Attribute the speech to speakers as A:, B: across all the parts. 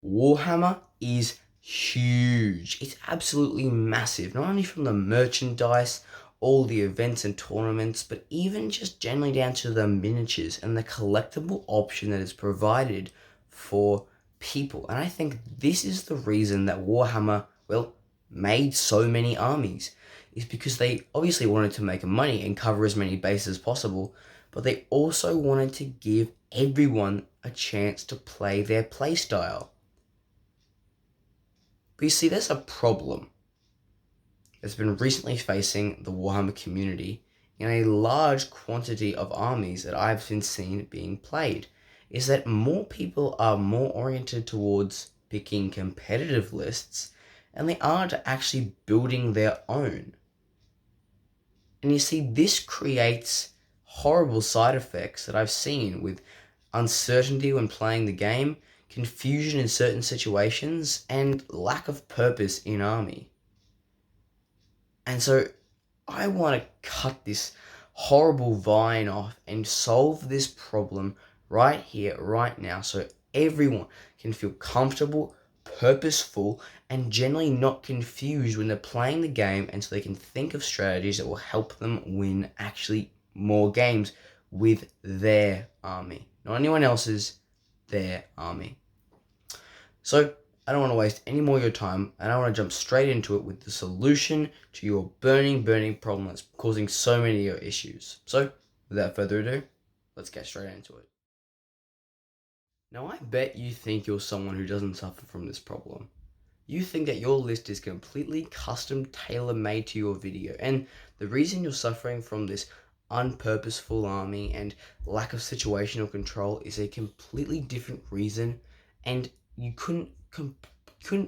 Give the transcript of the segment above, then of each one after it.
A: Warhammer is huge. It's absolutely massive, not only from the merchandise, all the events and tournaments, but even just generally down to the miniatures and the collectible option that is provided for people. And I think this is the reason that Warhammer, well, made so many armies, is because they obviously wanted to make money and cover as many bases as possible, but they also wanted to give everyone a chance to play their playstyle. But you see, there's a problem that's been recently facing the Warhammer community in a large quantity of armies that I've been seen being played, is that more people are more oriented towards picking competitive lists and they are to actually building their own. And you see, this creates horrible side effects that I've seen with uncertainty when playing the game, confusion in certain situations, and lack of purpose in army. And so I want to cut this horrible vine off and solve this problem right here, right now, so everyone can feel comfortable, purposeful, and generally not confused when they're playing the game, and so they can think of strategies that will help them win actually more games with their army. Not anyone else's, their army. So I don't want to waste any more of your time, and I want to jump straight into it with the solution to your burning problem that's causing so many of your issues. So without further ado, let's get straight into it. Now I bet you think you're someone who doesn't suffer from this problem. You think that your list is completely custom tailor-made to your video, and the reason you're suffering from this unpurposeful army and lack of situational control is a completely different reason, and you couldn't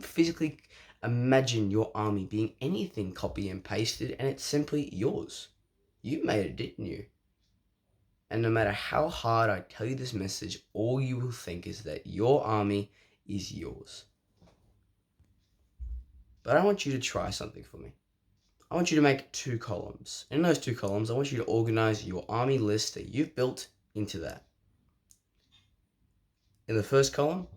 A: physically imagine your army being anything copy and pasted, and it's simply yours. You made it, didn't you? And no matter how hard I tell you this message, all you will think is that your army is yours. But I want you to try something for me. I want you to make 2 columns. In those 2 columns, I want you to organize your army list that you've built into that. In the first column,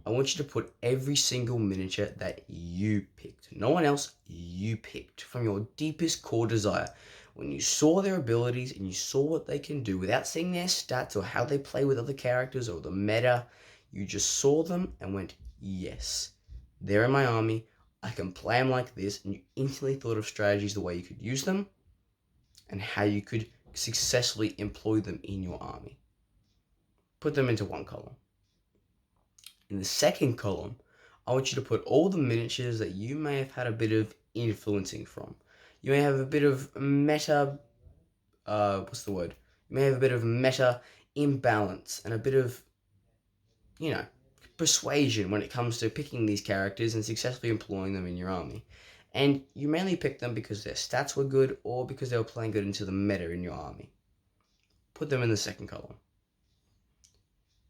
A: I want you to put every single miniature that you picked. No one else, you picked from your deepest core desire. When you saw their abilities and you saw what they can do without seeing their stats or how they play with other characters or the meta, you just saw them and went, yes, they're in my army. I can play them like this, and you instantly thought of strategies, the way you could use them, and how you could successfully employ them in your army. Put them into one column. In the second column, I want you to put all the miniatures that you may have had a bit of influencing from. You may have a bit of meta, You may have a bit of meta imbalance and a bit of, persuasion when it comes to picking these characters and successfully employing them in your army. And you mainly picked them because their stats were good or because they were playing good into the meta in your army. Put them in the second column.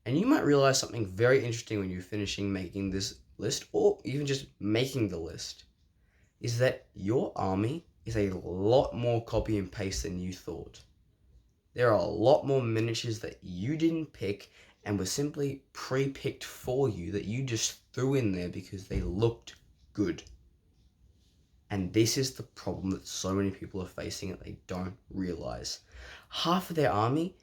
A: And you might realize something very interesting when you're finishing making this list, or even just making the list, is that your army is a lot more copy and paste than you thought. There are a lot more miniatures that you didn't pick and were simply pre-picked for you that you just threw in there because they looked good. And this is the problem that so many people are facing that they don't realize. Half of their army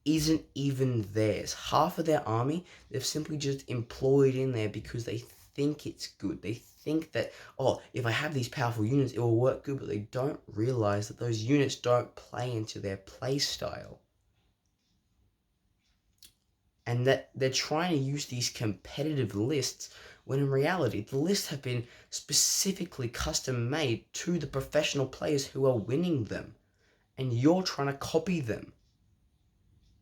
A: isn't even theirs. Half of their army, they've simply just employed in there because they think it's good. They think that, if I have these powerful units, it will work good, but they don't realize that those units don't play into their play style. And that they're trying to use these competitive lists when in reality, the lists have been specifically custom made to the professional players who are winning them. And you're trying to copy them.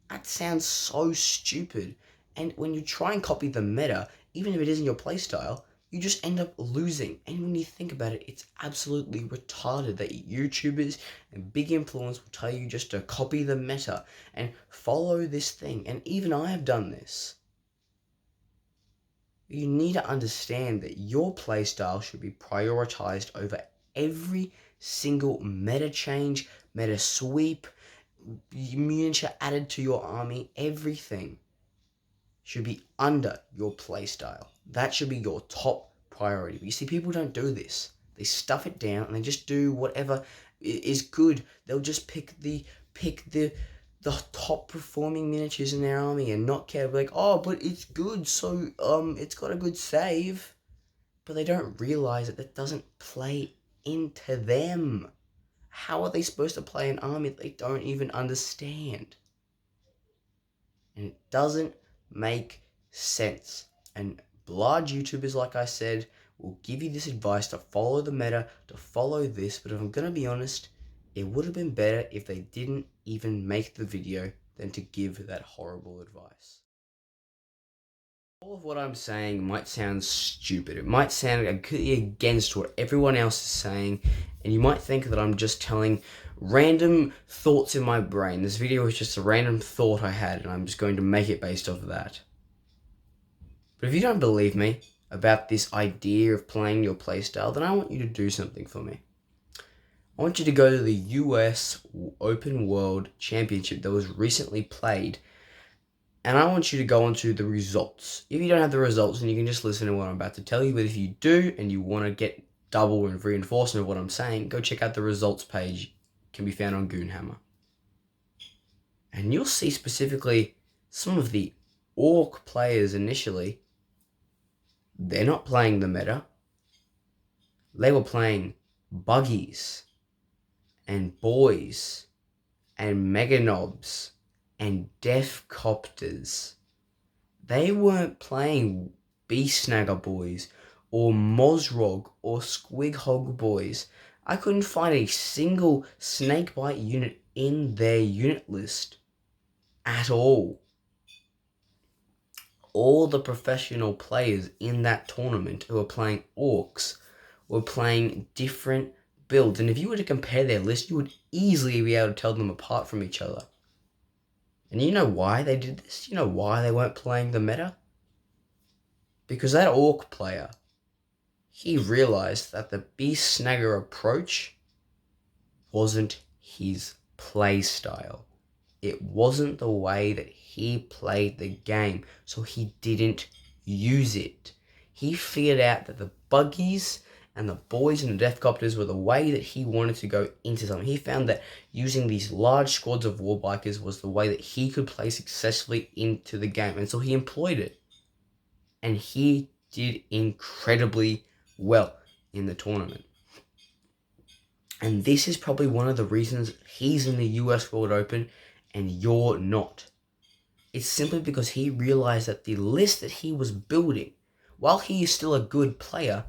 A: That sounds so stupid. And when you try and copy the meta, even if it isn't your playstyle, you just end up losing. And when you think about it, it's absolutely retarded that YouTubers and big influencers will tell you just to copy the meta and follow this thing. And even I have done this. You need to understand that your playstyle should be prioritized over every single meta change, meta sweep, miniature added to your army. Everything should be under your playstyle. That should be your top priority. But you see, people don't do this. They stuff it down and they just do whatever is good. They'll just pick the top performing miniatures in their army and not care. Like, oh, but it's good, so it's got a good save. But they don't realize that doesn't play into them. How are they supposed to play an army that they don't even understand? And it doesn't make sense. And large YouTubers, like I said, will give you this advice to follow the meta, to follow this. But if I'm going to be honest, it would have been better if they didn't even make the video than to give that horrible advice. All of what I'm saying might sound stupid. It might sound completely against what everyone else is saying. And you might think that I'm just telling random thoughts in my brain. This video is just a random thought I had, and I'm just going to make it based off of that. But if you don't believe me about this idea of playing your playstyle, then I want you to do something for me. I want you to go to the US Open World Championship that was recently played, and I want you to go onto the results. If you don't have the results, then you can just listen to what I'm about to tell you. But if you do, and you want to get double and reinforcement of what I'm saying, go check out the results page. It can be found on Goonhammer. And you'll see specifically some of the Orc players initially. They're not playing the meta. They were playing buggies and boys and mega knobs and death copters. They weren't playing beast snagger boys or Mozrog or Squighog boys. I couldn't find a single snakebite unit in their unit list at all. All the professional players in that tournament who were playing orcs were playing different builds. And if you were to compare their list, you would easily be able to tell them apart from each other. And you know why they did this? You know why they weren't playing the meta? Because that orc player, he realized that the beast snagger approach wasn't his play style. It wasn't the way that he played the game, so he didn't use it. He figured out that the buggies and the boys and the deathcopters were the way that he wanted to go into something. He found that using these large squads of warbikers was the way that he could play successfully into the game, and so he employed it. And he did incredibly well in the tournament. And this is probably one of the reasons he's in the US World Open and you're not. It's simply because he realized that the list that he was building, while he is still a good player,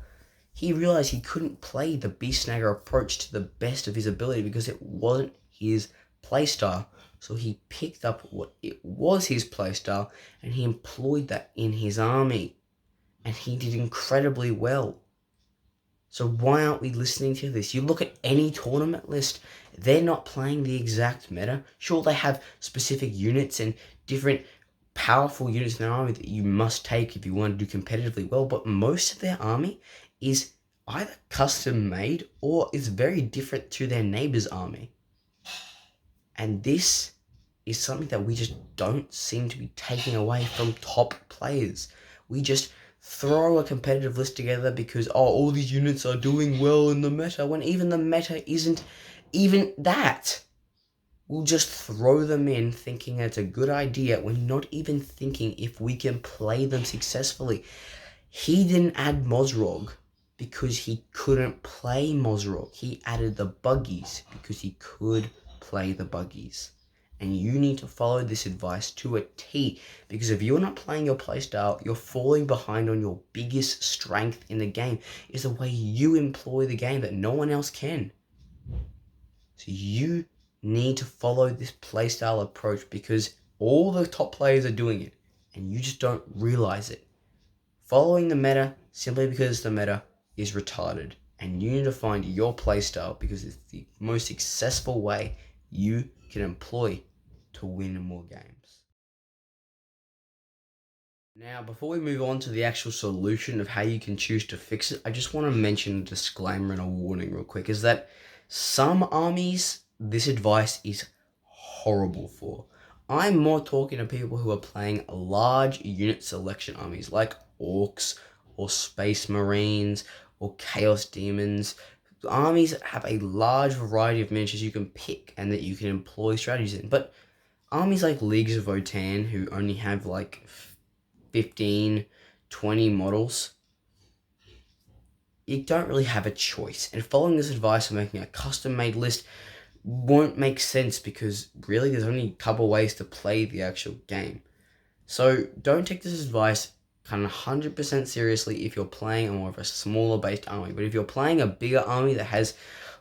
A: he realized he couldn't play the beast snagger approach to the best of his ability because it wasn't his playstyle. So he picked up what it was his playstyle and he employed that in his army. And he did incredibly well. So why aren't we listening to this? You look at any tournament list, they're not playing the exact meta. Sure, they have specific units and different powerful units in their army that you must take if you want to do competitively well, but most of their army is either custom made or is very different to their neighbor's army. And this is something that we just don't seem to be taking away from top players. We just throw a competitive list together because, all these units are doing well in the meta, when even the meta isn't even that. We'll just throw them in thinking it's a good idea. We're not even thinking if we can play them successfully. He didn't add Mozrog because he couldn't play Mozrog. He added the buggies because he could play the buggies. And you need to follow this advice to a T, because if you're not playing your playstyle, you're falling behind on your biggest strength in the game, is the way you employ the game that no one else can. So you need to follow this playstyle approach because all the top players are doing it and you just don't realize it. Following the meta simply because the meta is retarded, and you need to find your playstyle because it's the most successful way you can employ to win more games. Now, before we move on to the actual solution of how you can choose to fix it, I just want to mention a disclaimer and a warning real quick, is that some armies, this advice is horrible for. I'm more talking to people who are playing large unit selection armies like orcs or Space Marines or Chaos Demons. Armies that have a large variety of miniatures you can pick and that you can employ strategies in. But armies like Leagues of Votann, who only have like 15, 20 models, you don't really have a choice. And following this advice of making a custom-made list won't make sense because really there's only a couple ways to play the actual game. So don't take this advice kind of 100% seriously if you're playing a more of a smaller based army. But if you're playing a bigger army that has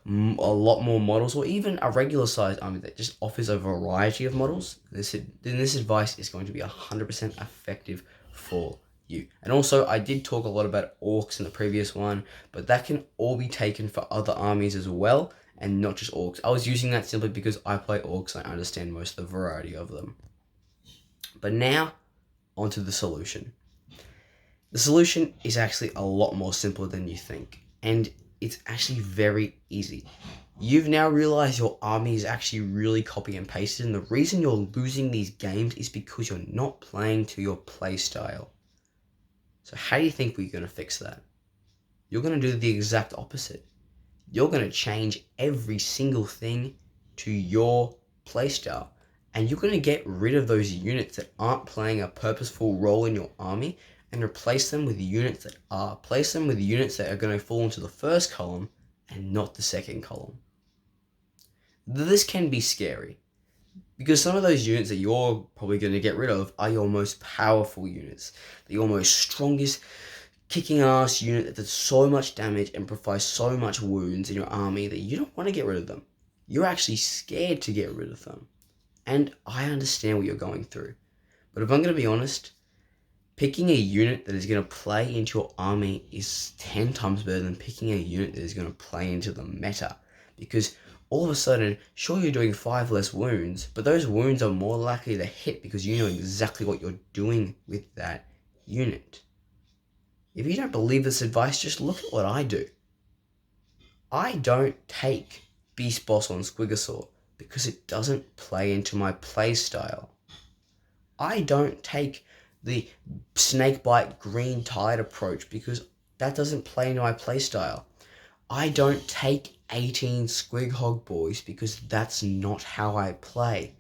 A: a lot more models, or even a regular sized army that just offers a variety of models, then this advice is going to be 100% effective for you. And also, I did talk a lot about orcs in the previous one, but that can all be taken for other armies as well, and not just orcs. I was using that simply because I play orcs and I understand most of the variety of them. But now, onto the solution. The solution is actually a lot more simple than you think, and it's actually very easy. You've now realized your army is actually really copy and pasted, and the reason you're losing these games is because you're not playing to your play style. So how do you think we're going to fix that? You're going to do the exact opposite. You're going to change every single thing to your playstyle. And you're going to get rid of those units that aren't playing a purposeful role in your army and replace them with units that are. Place them with units that are going to fall into the first column and not the second column. This can be scary because some of those units that you're probably going to get rid of are your most powerful units, your most strongest kicking ass unit that does so much damage and provides so much wounds in your army that you don't want to get rid of them. You're actually scared to get rid of them. And I understand what you're going through. But if I'm going to be honest, picking a unit that is going to play into your army is 10 times better than picking a unit that is going to play into the meta. Because all of a sudden, sure you're doing 5 less wounds, but those wounds are more likely to hit because you know exactly what you're doing with that unit. If you don't believe this advice, just look at what I do. I don't take Beast Boss on Squigosaur because it doesn't play into my play style. I don't take the Snakebite Green Tide approach because that doesn't play into my play style. I don't take 18 Squighog Boys because that's not how I play.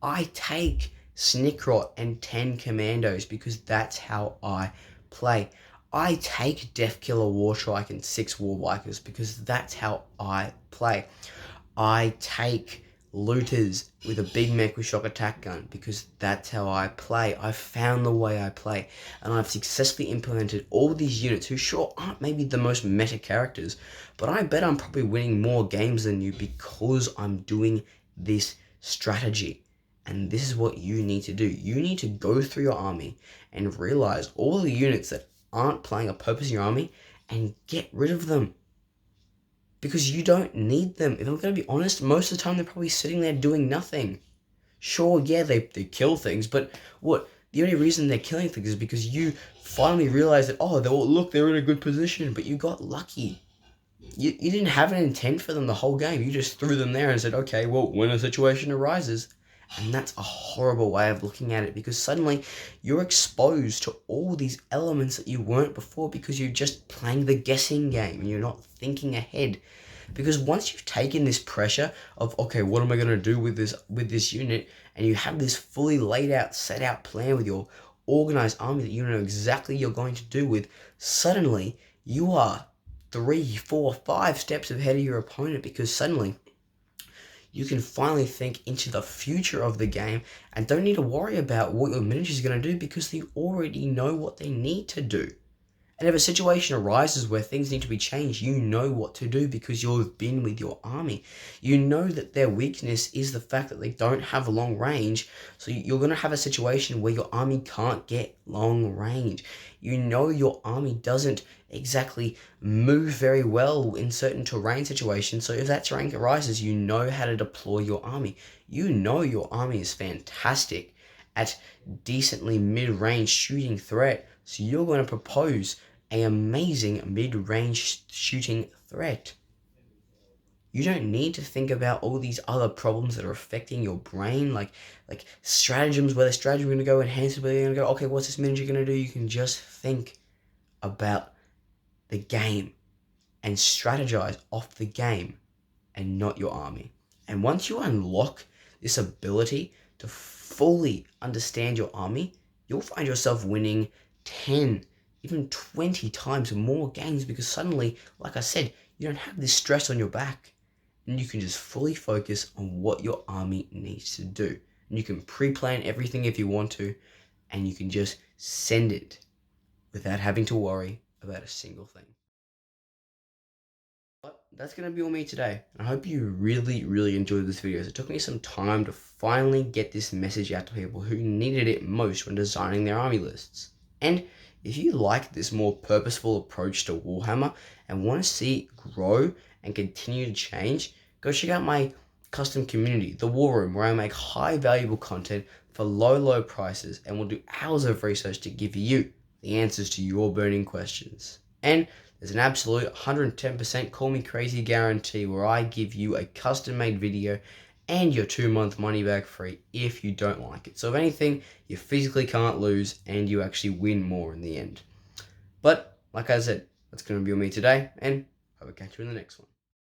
A: I take Snickrot and 10 Commandos because that's how I play. I take Deathkiller Wartrike and 6 Warvikers because that's how I play. I take Looters with a big mech with shock attack gun because that's how I play. I've found the way I play, and I've successfully implemented all these units who sure aren't maybe the most meta characters, but I bet I'm probably winning more games than you because I'm doing this strategy. And this is what you need to do. You need to go through your army and realize all the units that aren't playing a purpose in your army and get rid of them. Because you don't need them. If I'm going to be honest, most of the time they're probably sitting there doing nothing. Sure, yeah, they kill things, but what? The only reason they're killing things is because you finally realize that, oh, they're in a good position, but you got lucky. You didn't have an intent for them the whole game. You just threw them there and said, okay, well, when a situation arises. And that's a horrible way of looking at it because suddenly you're exposed to all these elements that you weren't before because you're just playing the guessing game and you're not thinking ahead. Because once you've taken this pressure of, okay, what am I going to do with this unit, and you have this fully laid out, set out plan with your organized army that you know exactly you're going to do with, suddenly you are 3, 4, 5 steps ahead of your opponent because suddenly you can finally think into the future of the game and don't need to worry about what your miniatures are going to do because they already know what they need to do. And if a situation arises where things need to be changed, you know what to do because you've been with your army. You know that their weakness is the fact that they don't have long range, so you're going to have a situation where your army can't get long range. You know your army doesn't exactly move very well in certain terrain situations, so if that terrain arises, you know how to deploy your army. You know your army is fantastic at decently mid-range shooting threat, so you're going to propose an amazing mid-range shooting threat. You don't need to think about all these other problems that are affecting your brain, like stratagems, where the stratagem is going to go, enhanced, where they're going to go, okay, what's this miniature going to do? You can just think, about the game and strategize off the game and not your army. And once you unlock this ability to fully understand your army, you'll find yourself winning 10, even 20 times more games, because suddenly, like I said, you don't have this stress on your back and you can just fully focus on what your army needs to do. And you can pre-plan everything if you want to, and you can just send it without having to worry about a single thing. But that's going to be all me today. I hope you really enjoyed this video. It took me some time to finally get this message out to people who needed it most when designing their army lists. And if you like this more purposeful approach to Warhammer and want to see it grow and continue to change, go check out my custom community, the War Room, where I make high valuable content for low prices and will do hours of research to give you the answers to your burning questions. And there's an absolute 110% call me crazy guarantee where I give you a custom made video and your 2-month money back free if you don't like it. So if anything, you physically can't lose and you actually win more in the end. But like I said, that's going to be on me today, and I will catch you in the next one.